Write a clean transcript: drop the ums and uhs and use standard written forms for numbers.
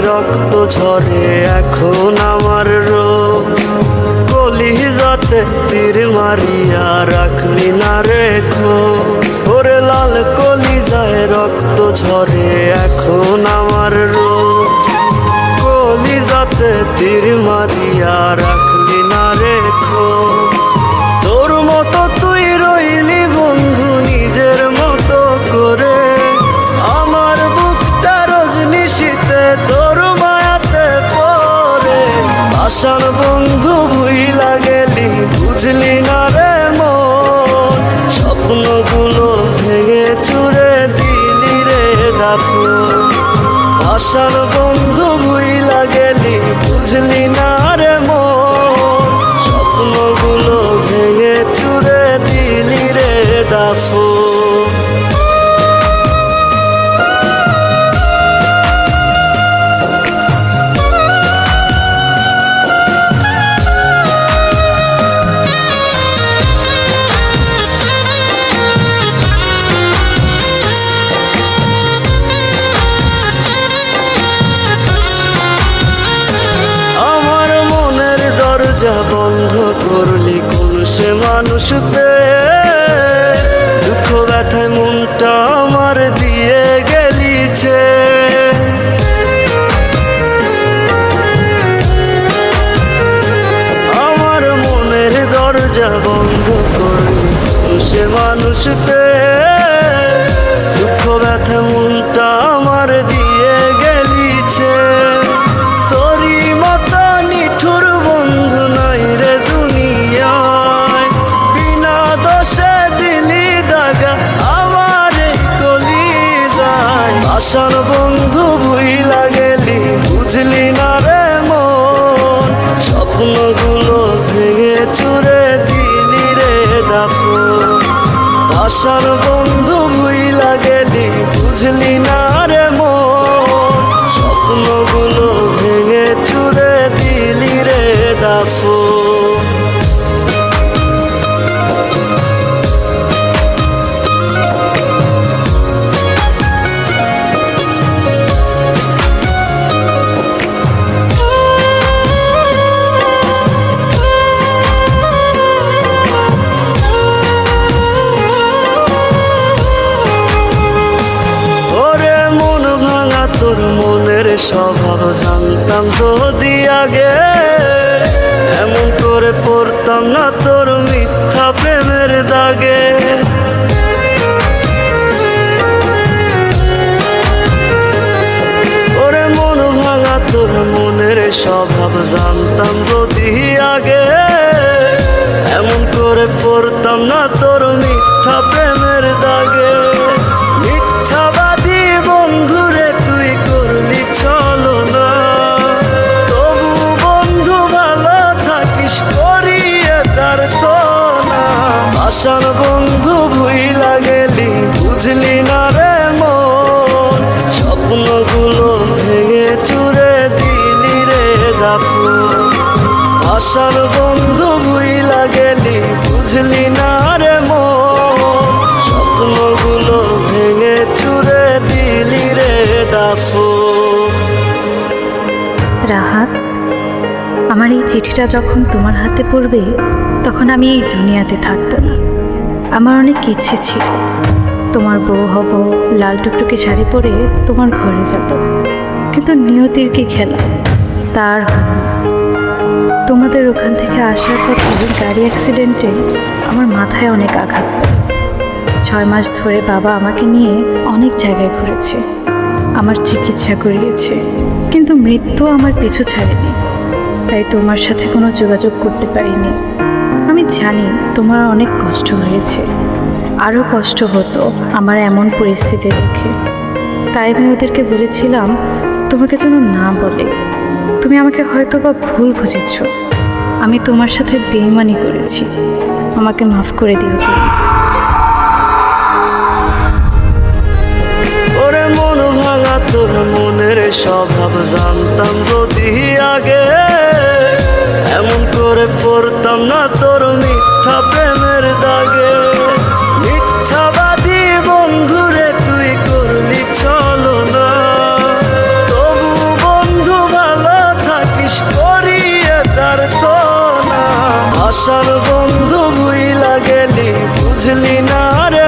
রক্ত ঝরে এখন আমার রোগ। কলিজাতে তীর মারিয়া রাখলি না রেখো, ওরে লাল কলিজায় রক্ত ঝরে এখন আমার রোগ। কলিজাতে তীর মারিয়া রাখলি না রেখো। তোর মতো তুই রইলি বন্ধু নিজের মতো করে, আমার বুকটা রজনী শীতে তোর মায়াতে পড়ে। আশার বন্ধু ভুইলা গেলি বুঝলি না রে মন, স্বপ্নগুলো ভেঙে চুরে দিলি রে দাফন। আশার বন্ধু ভুইলা গেলি বুঝলি না রে মন, স্বপ্নগুলো ভেঙে চুরে দিলি রে দাফন। দরজা বন্ধ করলি কোন সে মানুষ পেয়ে, দুঃখ ব্যথায় মনটা আমার দিয়ে গেলিছে। আমার মনের দরজা বন্ধ করলি কোন সে মানুষ পেয়ে, দুঃখ ব্যথায় মনটা আমার দিয়ে গেলিছে। তোরই মতো নিঠুর বন্ধু নাই রে দুনিয়ায়, বিনা দোষে দিলি দাগা আমার এই কলিজায়। আশার বন্ধু ভুইলা গেলি বুঝলি না রে মন, স্বপ্নগুলো ভেঙে চুরে দিলি রে দাফন। আশার বন্ধু ভুইলা গেলি বুঝলি না রে মন, স্বপ্নগুলো ভেঙে চুরে দিলি রে দাফন। তোর মনের স্বভাব জানতাম যদি আগে, এমন করে পড়তাম না তোর মিথ্যা প্রেমের দাগে। ওরে মন ভাঙা তোর মনের স্বভাব জানতাম যদি আগে, এমন করে পড়তাম না তোর মিথ্যা প্রেমের দাগে। মিথ্যাবাদী বন্ধুরে তুই করলি ছলনা, তবু বন্ধু ভালো থাকিস করিয়ে তার তো না। আশার বন্ধু ভুইলা গেলি বুঝলি না রে মন, স্বপ্নগুলো ভেঙে চুরে দিলি রে দাফন। আশার বন্ধু ভুইলা গেলি বুঝলি না রে মন, স্বপ্নগুলো ভেঙে চুরে দিলি রে দাফন। রাহাত, আমার এই চিঠিটা যখন তোমার হাতে পড়বে তখন আমি এই দুনিয়াতে থাকব না। আমার অনেক ইচ্ছে ছিল তোমার বউ হব, লাল টুকটুকে শাড়ি পরে তোমার ঘরে যাব, কিন্তু নিয়তির কি খেলা, তার তোমাদের ওখান থেকে আসার পথে গাড়ি অ্যাক্সিডেন্টে আমার মাথায় অনেক আঘাত পায়। 6 মাস ধরে বাবা আমাকে নিয়ে অনেক জায়গায় ঘুরেছে, আমার চিকিৎসা করিয়েছে, কিন্তু মৃত্যু আমার পিছু ছাড়েনি। তাই তোমার সাথে কোনো যোগাযোগ করতে পারিনি। আমি জানি তোমার অনেক কষ্ট হয়েছে, আরও কষ্ট হতো আমার এমন পরিস্থিতি দেখে। তাই আমি ওদেরকে বলেছিলাম তোমাকে যেন না বলে। তুমি আমাকে হয়তো বা ভুল বুঝেছ, আমি তোমার সাথে বেইমানি করেছি, আমাকে মাফ করে দিও তুমি। ওরে মন ভাঙা তোর মনের স্বভাব জানতাম যদি আগে, এমন করে পড়তাম না তোর মিথ্যা প্রেমের দাগে। মিথ্যাবাদী বন্ধুরে তুই করলি ছলনা, তবু বন্ধু ভুইলা গেলি বুঝলি না রে